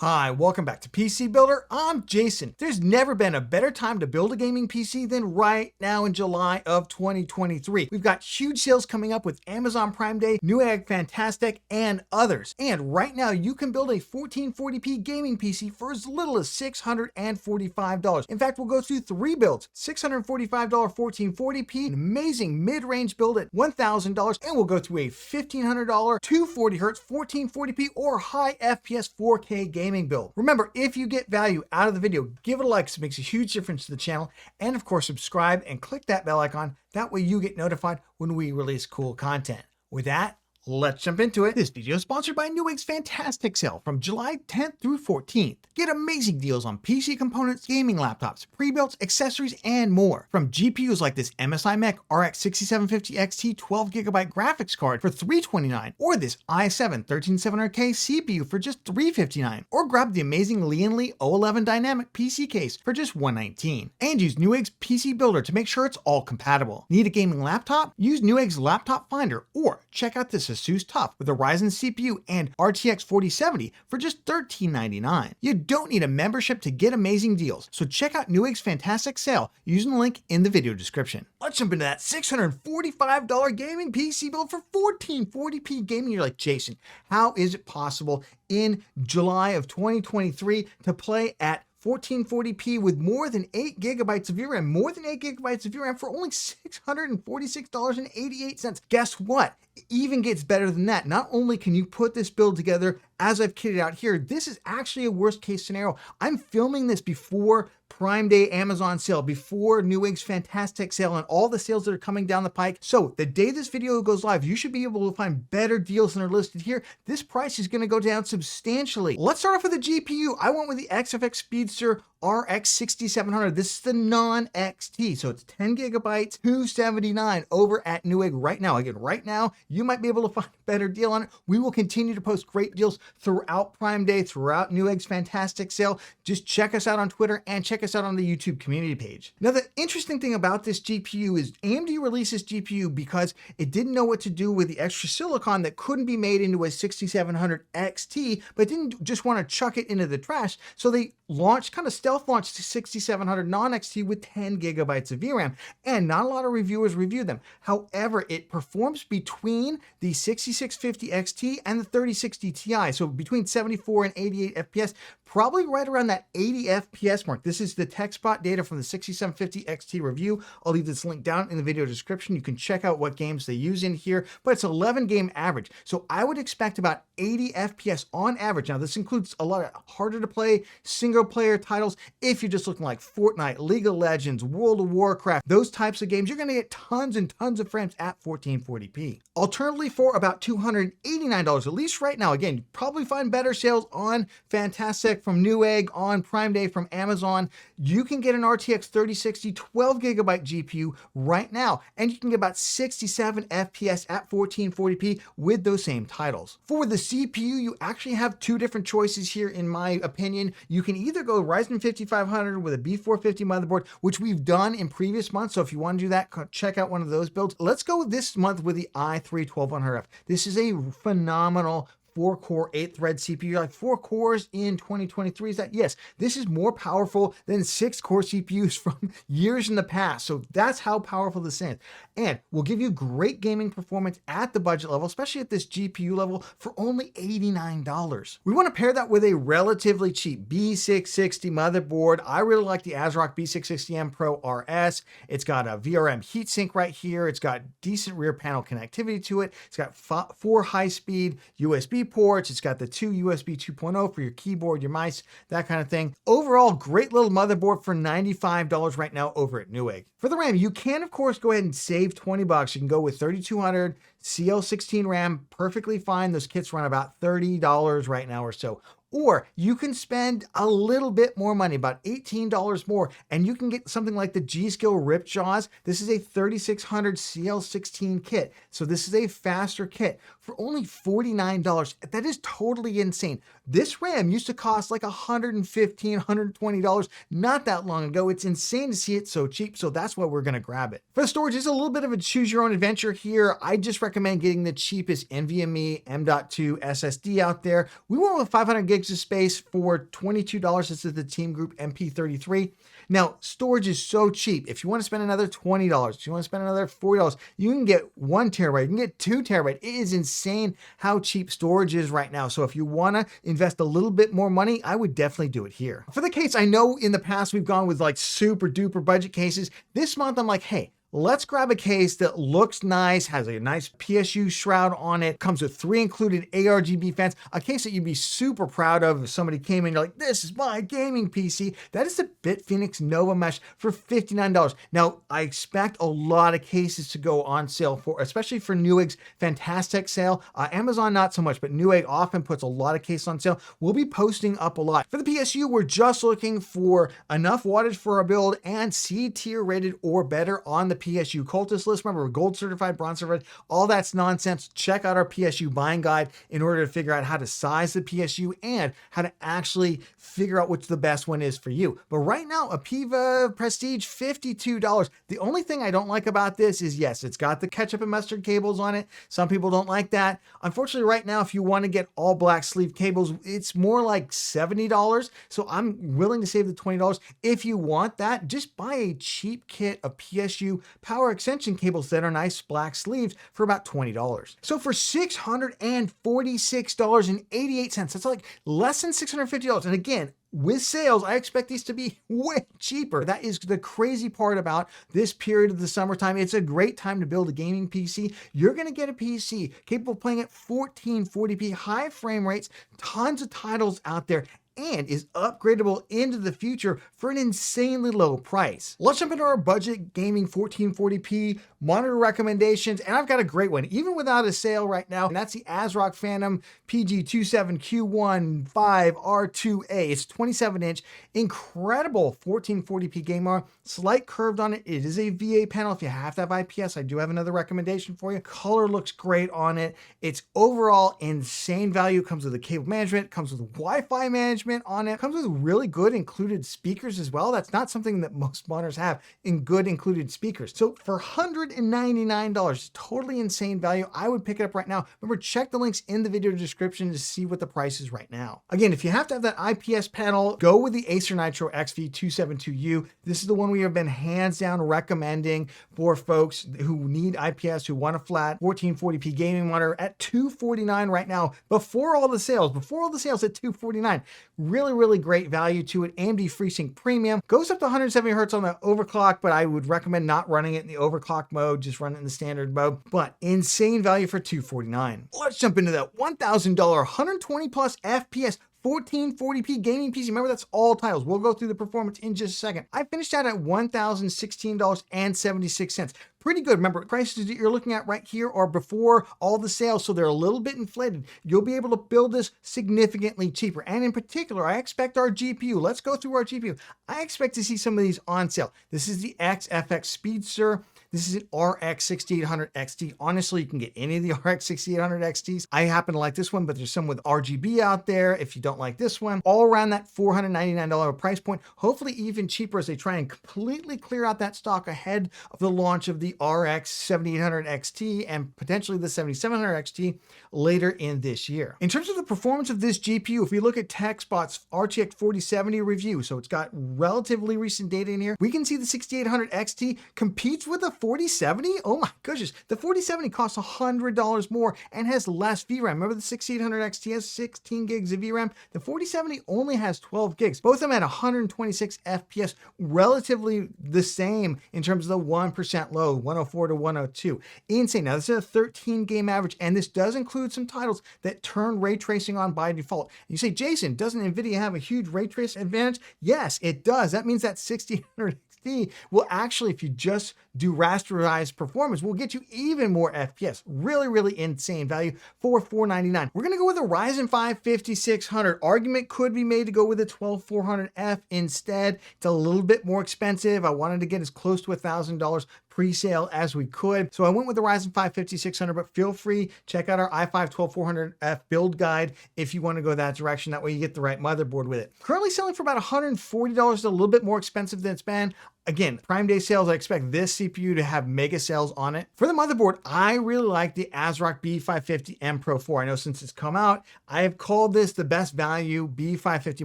Hi, welcome back to PC Builder. I'm Jason. There's never been a better time to build a gaming PC than right now in July of 2023. We've got huge sales coming up with Amazon Prime Day, Newegg Fantastic, and others. And right now you can build a 1440p gaming PC for as little as $645. In fact, we'll go through three builds: $645 1440p, an amazing mid-range build at $1,000, and we'll go through a $1,500 240Hz 1440p or high FPS 4K gaming build. Remember, if you get value out of the video, give it a like, because it makes a huge difference to the channel. And of course, subscribe and click that bell icon. That way you get notified when we release cool content. With that, let's jump into it. This video is sponsored by Newegg's Fantastic Sale from July 10th through 14th. Get amazing deals on PC components, gaming laptops, pre-builts, accessories, and more. From GPUs like this MSI Mech RX 6750 XT 12GB graphics card for $329, or this i7 13700K CPU for just $359, or grab the amazing Lian Li O11 Dynamic PC case for just $119. And use Newegg's PC Builder to make sure it's all compatible. Need a gaming laptop? Use Newegg's Laptop Finder, or check out this ASUS TUF with a Ryzen CPU and RTX 4070 for just $1399. You don't need a membership to get amazing deals, so check out Newegg's Fantastic Sale using the link in the video description. Let's jump into that $645 gaming PC build for 1440p gaming. You're like, Jason, how is it possible in July of 2023 to play at 1440p with more than 8 gigabytes of VRAM, more than 8 gigabytes of VRAM for only $646.88. Guess what? It even gets better than that. Not only can you put this build together as I've kitted out here, this is actually a worst case scenario. I'm filming this before Prime Day Amazon sale, before Newegg's Fantastic Sale, and all the sales that are coming down the pike. So the day this video goes live, you should be able to find better deals than are listed here. This price is going to go down substantially. Let's start off with the GPU. I went with the XFX Speedster RX 6700. This is the non-XT, so it's 10 gigabytes, $279 over at Newegg right now. Again, right now, you might be able to find a better deal on it. We will continue to post great deals throughout Prime Day, throughout Newegg's Fantastic Sale. Just check us out on Twitter and check us out on the YouTube community page. Now, the interesting thing about this GPU is AMD released this GPU because it didn't know what to do with the extra silicon that couldn't be made into a 6700 XT, but didn't just want to chuck it into the trash. So they launched, kind of stealth launched the 6700 non-XT with 10 gigabytes of VRAM, and not a lot of reviewers reviewed them. However, it performs between the 6650 XT and the 3060 Ti, so between 74 and 88 FPS, probably right around that 80 FPS mark. This is the TechSpot data from the 6750 XT review. I'll leave this link down in the video description. You can check out what games they use in here, but it's 11 game average. So I would expect about 80 FPS on average. Now, this includes a lot of harder to play single player titles. If you're just looking like Fortnite, League of Legends, World of Warcraft, those types of games, you're going to get tons and tons of frames at 1440p. Alternatively, for about $289, at least right now, again, you probably find better sales on Fantastic from Newegg, on Prime Day from Amazon, you can get an RTX 3060 12 gigabyte GPU right now, and you can get about 67 FPS at 1440p with those same titles. For the CPU, you actually have two different choices here, in my opinion. You can either go Ryzen 5500 with a B450 motherboard, which we've done in previous months, so if you want to do that, check out one of those builds. Let's go this month with the i3 1200F. This is a phenomenal 4-core, 8-thread CPU. Like 4 cores in 2023, is that? Yes, this is more powerful than 6-core CPUs from years in the past. So that's how powerful this is. And will give you great gaming performance at the budget level, especially at this GPU level, for only $89. We want to pair that with a relatively cheap B660 motherboard. I really like the ASRock B660M Pro RS. It's got a VRM heatsink right here. It's got decent rear panel connectivity to it. It's got 4 high-speed USB ports. It's got the 2 USB 2.0 for your keyboard, your mice, that kind of thing. Overall, great little motherboard for $95 right now over at Newegg. For the RAM, you can, of course, go ahead and save $20. You can go with 3200 CL16 RAM, perfectly fine. Those kits run about $30 right now or so. Or you can spend a little bit more money, about $18 more, and you can get something like the G.Skill Ripjaws. This is a 3600 CL16 kit, so this is a faster kit for only $49. That is totally insane. This RAM used to cost like $115, $120 not that long ago. It's insane to see it so cheap, so that's why we're gonna grab it. For the storage, it's a little bit of a choose your own adventure here. I just recommend getting the cheapest NVMe M.2 SSD out there. We went with 500 gigs of space for $22. This is the Team Group MP33. Now, storage is so cheap. If you want to spend another $20, if you want to spend another $40, you can get 1 terabyte, you can get 2 terabyte. It is insane how cheap storage is right now. So if you want to invest a little bit more money, I would definitely do it here. For the case, I know in the past we've gone with like super duper budget cases. This month, I'm like, hey, let's grab a case that looks nice, has a nice PSU shroud on it, comes with 3 included ARGB fans, a case that you'd be super proud of if somebody came in and you're like, this is my gaming PC. That is the BitFenix Nova Mesh for $59. Now, I expect a lot of cases to go on sale for, especially for Newegg's fantastic sale. Amazon, not so much, but Newegg often puts a lot of cases on sale. We'll be posting up a lot. For the PSU, we're just looking for enough wattage for our build and C tier rated or better on the PSU Cultist list. Remember, we're gold certified, bronze certified, all that's nonsense. Check out our PSU buying guide in order to figure out how to size the PSU and how to actually figure out which the best one is for you. But right now, a Piva Prestige, $52. The only thing I don't like about this is, yes, it's got the ketchup and mustard cables on it. Some people don't like that. Unfortunately, right now, if you want to get all black sleeve cables, it's more like $70. So I'm willing to save the $20. If you want that, just buy a cheap kit of PSU power extension cables that are nice black sleeves for about $20. So for $646.88, that's like less than $650. And again, with sales, I expect these to be way cheaper. That is the crazy part about this period of the summertime. It's a great time to build a gaming PC. You're gonna get a PC capable of playing at 1440p, high frame rates, tons of titles out there, and is upgradable into the future for an insanely low price. Let's jump into our budget gaming 1440p monitor recommendations, and I've got a great one, even without a sale right now, and that's the ASRock Phantom PG27Q15R2A. It's 27-inch, incredible 1440p game monitor, slight curved on it. It is a VA panel. If you have to have IPS, I do have another recommendation for you. Color looks great on it. It's overall insane value. Comes with a cable management, comes with Wi-Fi management on it, comes with really good included speakers as well. That's not something that most monitors have, in good included speakers. So for $199, totally insane value. I would pick it up right now. Remember, check the links in the video description to see what the price is right now. Again, if you have to have that IPS panel, go with the Acer Nitro XV272U. This is the one we have been hands down recommending for folks who need IPS, who want a flat 1440p gaming monitor at $249 right now, before all the sales at $249. Really, really great value to it. AMD FreeSync Premium goes up to 170 Hertz on the overclock, but I would recommend not running it in the overclock mode, just run it in the standard mode. But insane value for $249. Let's jump into that $1,000, 120 plus FPS 1440p gaming PC. Remember, that's all titles. We'll go through the performance in just a second. I finished out at $1,016.76. Pretty good. Remember, prices that you're looking at right here are before all the sales, so they're a little bit inflated. You'll be able to build this significantly cheaper. And in particular, I expect our GPU. Let's go through our GPU. I expect to see some of these on sale. This is the XFX Speedster. This is an RX 6800 XT. Honestly, you can get any of the RX 6800 XTs. I happen to like this one, but there's some with RGB out there if you don't like this one. All around that $499 price point, hopefully even cheaper as they try and completely clear out that stock ahead of the launch of the RX 7800 XT and potentially the 7700 XT later in this year. In terms of the performance of this GPU, if we look at TechSpot's RTX 4070 review, so it's got relatively recent data in here, we can see the 6800 XT competes with a 4070? Oh my goodness. The 4070 costs $100 more and has less VRAM. Remember, the 6800 XT has 16 gigs of VRAM. The 4070 only has 12 gigs. Both of them at 126 FPS, relatively the same in terms of the 1% load, 104 to 102. Insane. Now, this is a 13 game average, and this does include some titles that turn ray tracing on by default. You say, Jason, doesn't NVIDIA have a huge ray trace advantage? Yes, it does. That means that 6800 XT will actually, if you just do rasterized performance, will get you even more FPS. Really, really insane value for $499. We're gonna go with a Ryzen 5 5600. Argument could be made to go with a 12400F instead. It's a little bit more expensive. I wanted to get as close to $1,000 pre-sale as we could. So I went with the Ryzen 5 5600, but feel free, check out our i5 12400F build guide if you want to go that direction. That way you get the right motherboard with it. Currently selling for about $140, a little bit more expensive than it's been. Again, Prime Day sales, I expect this CPU to have mega sales on it. For the motherboard, I really like the ASRock B550M Pro 4. I know since it's come out, I have called this the best value B550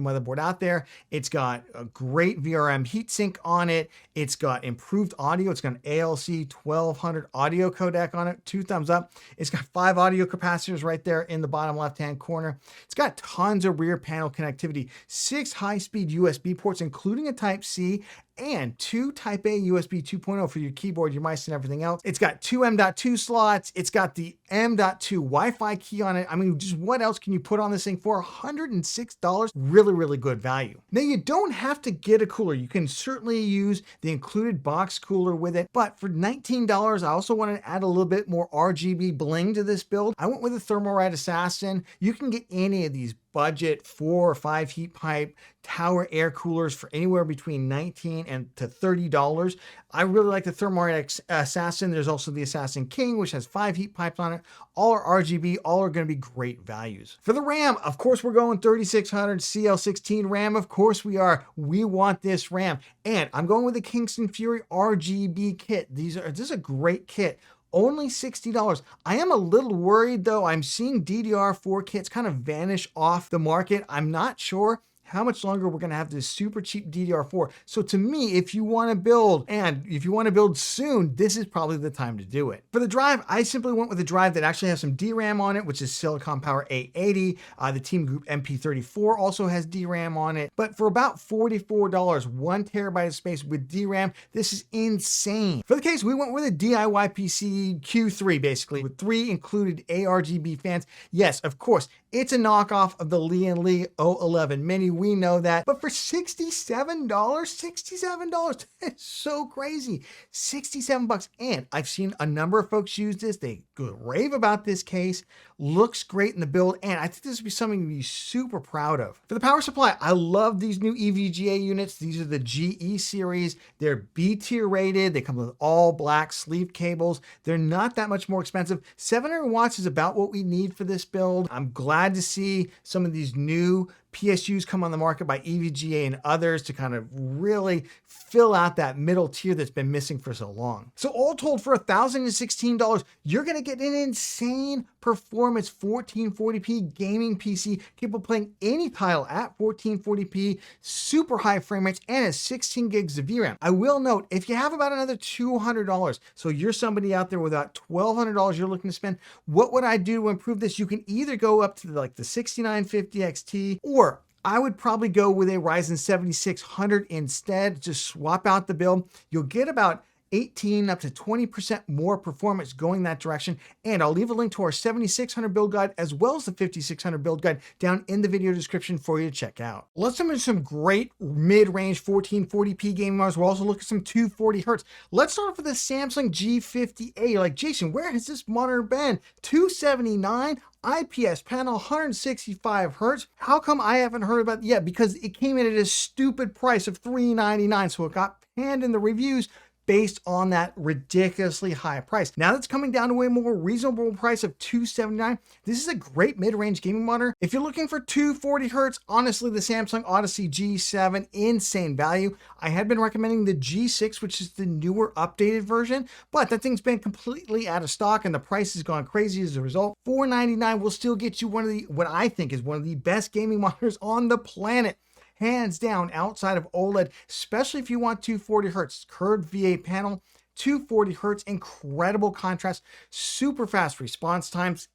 motherboard out there. It's got a great VRM heatsink on it. It's got improved audio. It's got an ALC 1200 audio codec on it, 2 thumbs up. It's got 5 audio capacitors right there in the bottom left-hand corner. It's got tons of rear panel connectivity, 6 high-speed USB ports, including a Type-C, and 2 Type-A USB 2.0 for your keyboard, your mice, and everything else. It's got 2 M.2 slots. It's got the M.2 Wi-Fi key on it. I mean, just what else can you put on this thing for $106? Really, really good value. Now, you don't have to get a cooler. You can certainly use the included box cooler with it, but for $19, I also wanted to add a little bit more RGB bling to this build. I went with a Thermalright Assassin. You can get any of these budget 4 or 5 heat pipe tower air coolers for anywhere between $19 and to $30. I really like the Thermalright Assassin. There's also the Assassin King, which has 5 heat pipes on it. All are RGB, all are going to be great values. For the RAM, of course, we're going 3600 CL16 RAM. Of course we are. We want this RAM. And I'm going with the Kingston Fury RGB kit. This is a great kit. Only $60. I am a little worried though. I'm seeing DDR4 kits kind of vanish off the market. I'm not sure how much longer we're going to have this super cheap DDR4. So to me, if you want to build, and if you want to build soon, this is probably the time to do it. For the drive, I simply went with a drive that actually has some DRAM on it, which is Silicon Power 880. The Team Group MP34 also has DRAM on it, but for about $44, 1 terabyte of space with DRAM, this is insane. For the case, we went with a DIY PC Q3, basically, with 3 included ARGB fans. Yes, of course, it's a knockoff of the Lian Li 011 Mini. We know that, but for $67, that's so crazy. 67 bucks. And I've seen a number of folks use this. They rave about this case. Looks great in the build, and I think this would be something to be super proud of. For the power supply, I love these new EVGA units. These are the GE series. They're B tier rated. They come with all black sleeve cables. They're not that much more expensive. 700 watts is about what we need for this build. I'm glad to see some of these new PSUs come on the market by EVGA and others to kind of really fill out that middle tier that's been missing for so long. So all told, for $1,016, you're going to get an insane performance 1440p gaming PC capable of playing any title at 1440p, super high frame rates, and has 16 gigs of VRAM. I will note, if you have about another $200, so you're somebody out there with about $1,200 you're looking to spend, what would I do to improve this? You can either go up to the 6950 XT, or I would probably go with a Ryzen 7600 instead. Just swap out the build. You'll get about 18 up to 20% more performance going that direction. And I'll leave a link to our 7600 build guide as well as the 5600 build guide down in the video description for you to check out. Let's jump into some great mid-range 1440p gaming models. We'll also look at some 240 hertz. Let's start off with the Samsung G50A. You're like, Jason, where has this monitor been? 279. IPS panel, 165 hertz. How come I haven't heard about it yet? Because it came in at a stupid price of $399, so it got panned in the reviews based on that ridiculously high price. Now that's coming down to a more reasonable price of $279. This is a great mid-range gaming monitor. If you're looking for 240 hertz, honestly, the Samsung Odyssey G7, insane value. I had been recommending the G6, which is the newer updated version, but that thing's been completely out of stock and the price has gone crazy as a result. $499 will still get you one of the, what I think is one of the best gaming monitors on the planet. Hands down, outside of OLED, especially if you want 240 hertz, curved V8 panel, 240 hertz, incredible contrast, super fast response times,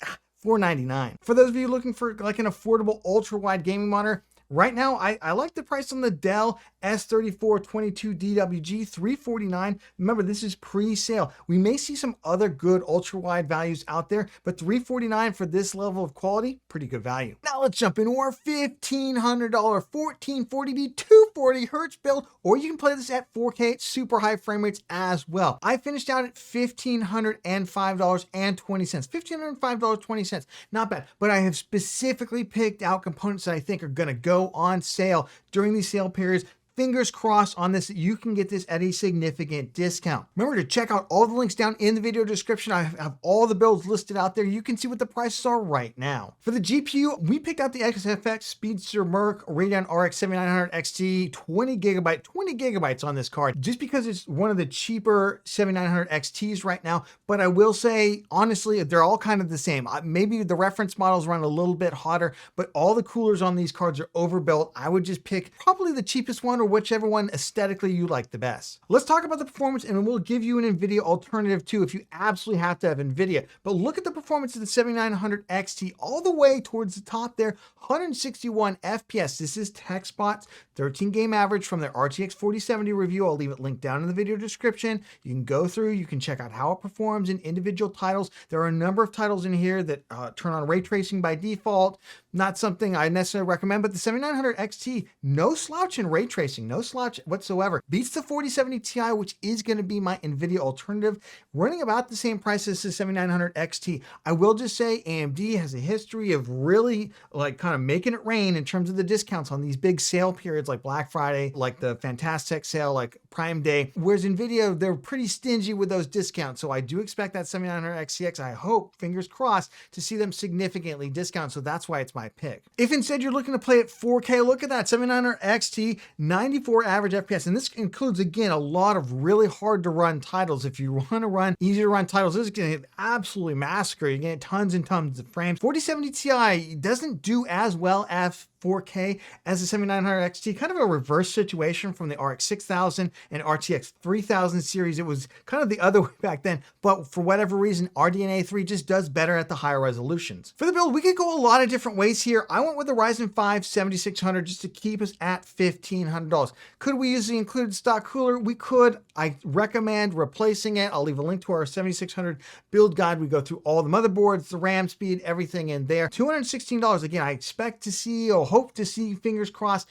$499. For those of you looking for like an affordable ultra-wide gaming monitor, right now, I like the price on the Dell S3422DWG, $349. Remember, this is pre-sale. We may see some other good ultra-wide values out there, but $349 for this level of quality, pretty good value. Now let's jump into our $1,500 1440p 240 hertz build, or you can play this at 4K, super high frame rates as well. I finished out at $1,505.20. $1,505.20, not bad, but I have specifically picked out components that I think are gonna go on sale during these sale periods. fingers crossed on this that you can get this at a significant discount. Remember to check out all the links down in the video description. I have all the builds listed out there. You can see what the prices are right now. For the GPU, we picked out the XFX Speedster Merc Radeon RX 7900 XT 20 gigabytes on this card, just because it's one of the cheaper 7900 XTs right now. But I will say, honestly, they're all kind of the same. Maybe the reference models run a little bit hotter, but all the coolers on these cards are overbuilt. I would just pick probably the cheapest one or whichever one aesthetically you like the best. Let's talk about the performance, and we'll give you an NVIDIA alternative too if you absolutely have to have NVIDIA. But look at the performance of the 7900 XT all the way towards the top there, 161 FPS. This is TechSpot's 13 game average from their RTX 4070 review. I'll leave it linked down in the video description. You can go through, you can check out how it performs in individual titles. There are a number of titles in here that turn on ray tracing by default. Not something I necessarily recommend, but the 7900 XT, no slouch in ray tracing, no slouch whatsoever. Beats the 4070 Ti, which is going to be my NVIDIA alternative, running about the same price as the 7900 XT. I will just say AMD has a history of really like kind of making it rain in terms of the discounts on these big sale periods like Black Friday, like the Fantastic sale, like Prime Day, whereas NVIDIA, they're pretty stingy with those discounts. So I do expect that 7900 XTX, I hope, fingers crossed, to see them significantly discount. So that's why it's my pick. If instead you're looking to play at 4K, look at that 7900 XT, 94 average FPS. And this includes, again, a lot of really hard to run titles. If you want to run easy to run titles, this is going to absolutely massacre. You're getting tons and tons of frames. 4070 Ti doesn't do as well as 4K as the 7900 XT, kind of a reverse situation from the RX 6000 and RTX 3000 series. It was kind of the other way back then, but for whatever reason, RDNA 3 just does better at the higher resolutions. For the build, we could go a lot of different ways here. I went with the Ryzen 5 7600 just to keep us at $1,500. Could we use the included stock cooler? We could. I recommend replacing it. I'll leave a link to our 7600 build guide. We go through all the motherboards, the RAM speed, everything in there. $216. Again, I expect to see, or hope to see, fingers crossed,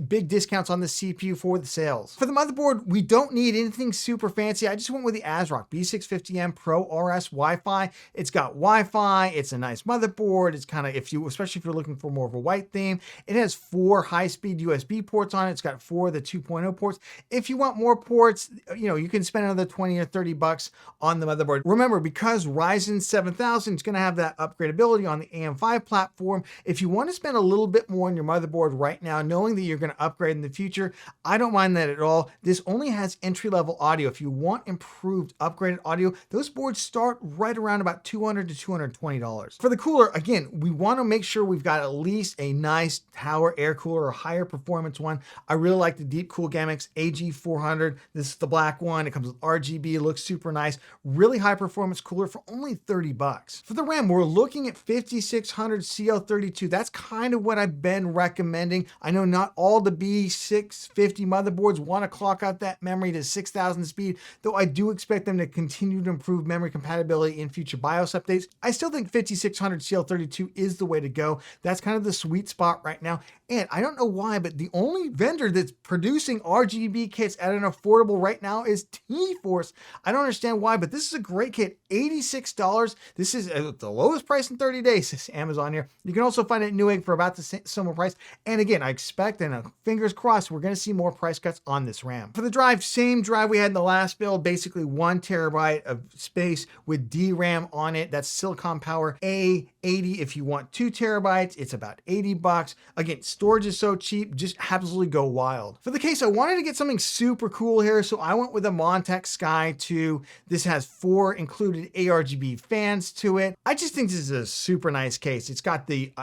big discounts on the CPU for the sales. For the motherboard, we don't need anything super fancy. I just went with the ASRock B650M Pro RS Wi-Fi. It's got Wi-Fi. It's a nice motherboard. It's kind of, especially if you're looking for more of a white theme, it has 4 high-speed USB ports on it. It's got 4 of the 2.0 ports. If you want more ports, you can spend another 20 or 30 bucks on the motherboard. Remember, because Ryzen 7000 is going to have that upgradability on the AM5 platform, if you want to spend a little bit more on your motherboard right now, knowing that you're going to upgrade in the future, I don't mind that at all. This only has entry-level audio. If you want improved upgraded audio, those boards start right around about $200 to $220. For the cooler, again, we want to make sure we've got at least a nice tower air cooler or higher performance one. I really like the Deepcool Gamix AG400. This is the black one. It comes with RGB. It looks super nice. Really high performance cooler for only 30 bucks. For the RAM, we're looking at 5600 CL32. That's kind of what I've been recommending. I know not all the B650 motherboards want to clock out that memory to 6,000 speed, though I do expect them to continue to improve memory compatibility in future BIOS updates. I still think 5600 CL32 is the way to go. That's kind of the sweet spot right now. And I don't know why, but the only vendor that's producing RGB kits at an affordable right now is T-Force. I don't understand why, but this is a great kit. $86. This is the lowest price in 30 days. It's Amazon here. You can also find it at Newegg for about the similar price. And again, I expect, and fingers crossed, we're going to see more price cuts on this RAM. For the drive, same drive we had in the last build, basically 1 terabyte of space with DRAM on it. That's Silicon Power A80. If you want 2 terabytes, it's about 80 bucks. Again, storage is so cheap, just absolutely go wild. For the case, I wanted to get something super cool here, so I went with a Montech Sky 2. This has 4 included ARGB fans to it. I just think this is a super nice case. It's got the,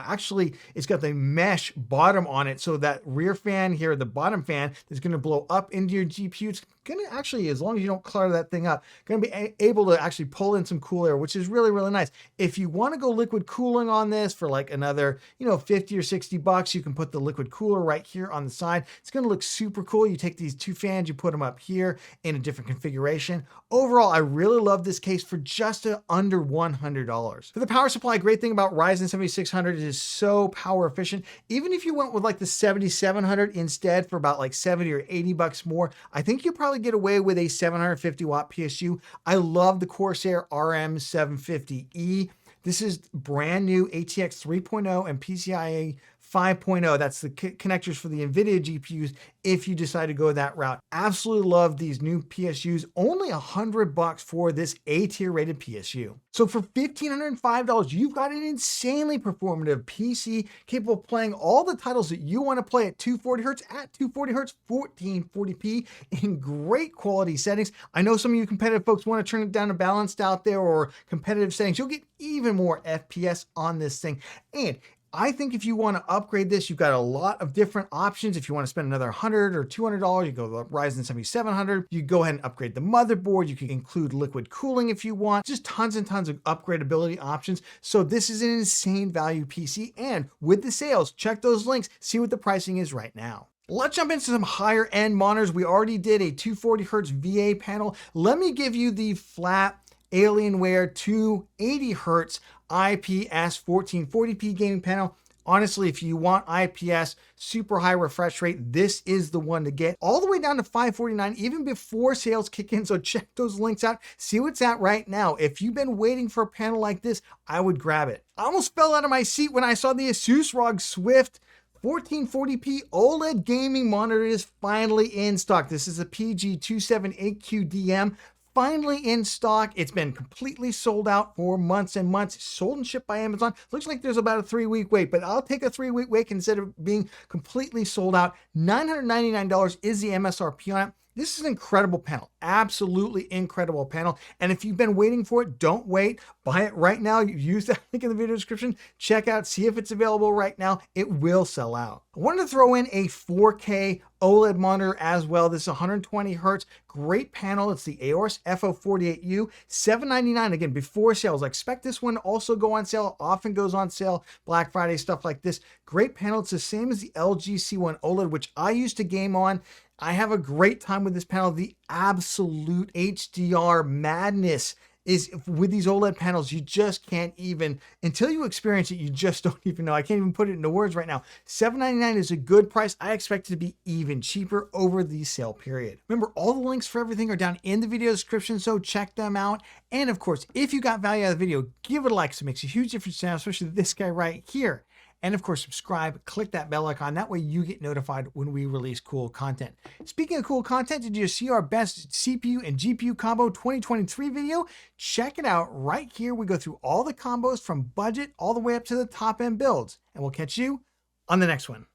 it's got the mesh bottom on it, so that rear fan here, the bottom fan, is going to blow up into your GPU. It's going to actually, as long as you don't clutter that thing up, going to be able to actually pull in some cool air, which is really, really nice. If you want to go liquid cooling on this for like another, 50 or 60 bucks, you can put the liquid cooler right here on the side. It's going to look super cool. You take these 2 fans, you put them up here in a different configuration. Overall, I really love this case for just under $100. For the power supply, great thing about Ryzen 7600 is so power efficient. Even if you went with like the 7700 instead for about like 70 or 80 bucks more, I think you probably get away with a 750 watt PSU. I love the Corsair RM750E. This is brand new ATX 3.0 and PCIe 5.0. That's the connectors for the NVIDIA GPUs if you decide to go that route. Absolutely love these new PSUs. Only $100 for this A-tier rated PSU. So for $1,505, you've got an insanely performative PC capable of playing all the titles that you want to play at 240 Hz, at 240 Hz, 1440p in great quality settings. I know some of you competitive folks want to turn it down to balanced out there or competitive settings. You'll get even more FPS on this thing. And I think if you want to upgrade this, you've got a lot of different options. If you want to spend another $100 or $200, you go to the Ryzen 7700. You go ahead and upgrade the motherboard. You can include liquid cooling if you want. Just tons and tons of upgradability options. So this is an insane value PC. And with the sales, check those links, see what the pricing is right now. Let's jump into some higher end monitors. We already did a 240 Hz VA panel. Let me give you the flat Alienware 280 Hz IPS 1440p gaming panel. Honestly, if you want IPS, super high refresh rate, this is the one to get. All the way down to $549, even before sales kick in. So check those links out. See what's at right now. If you've been waiting for a panel like this, I would grab it. I almost fell out of my seat when I saw the Asus ROG Swift 1440p OLED gaming monitor is finally in stock. This is a PG278QDM. Finally in stock. It's been completely sold out for months and months. Sold and shipped by Amazon. Looks like there's about a 3-week wait, but I'll take a 3-week wait instead of being completely sold out. $999 is the MSRP on it. This is an incredible panel, absolutely incredible panel. And if you've been waiting for it, don't wait. Buy it right now. Use that link in the video description. Check out, see if it's available right now. It will sell out. I wanted to throw in a 4K OLED monitor as well. This is 120 Hertz, great panel. It's the Aorus FO48U, $799 again before sales. I expect this one to also go on sale. It often goes on sale, Black Friday, stuff like this. Great panel. It's the same as the LG C1 OLED, which I used to game on. I have a great time with this panel. The absolute HDR madness is with these OLED panels. You just can't even, until you experience it, you just don't even know. I can't even put it into words right now. $799 is a good price. I expect it to be even cheaper over the sale period. Remember, all the links for everything are down in the video description, so check them out. And of course, if you got value out of the video, give it a like. So it makes a huge difference now, especially this guy right here. And of course, subscribe, click that bell icon. That way you get notified when we release cool content. Speaking of cool content, did you see our best CPU and GPU combo 2023 video? Check it out right here. We go through all the combos from budget all the way up to the top end builds. And we'll catch you on the next one.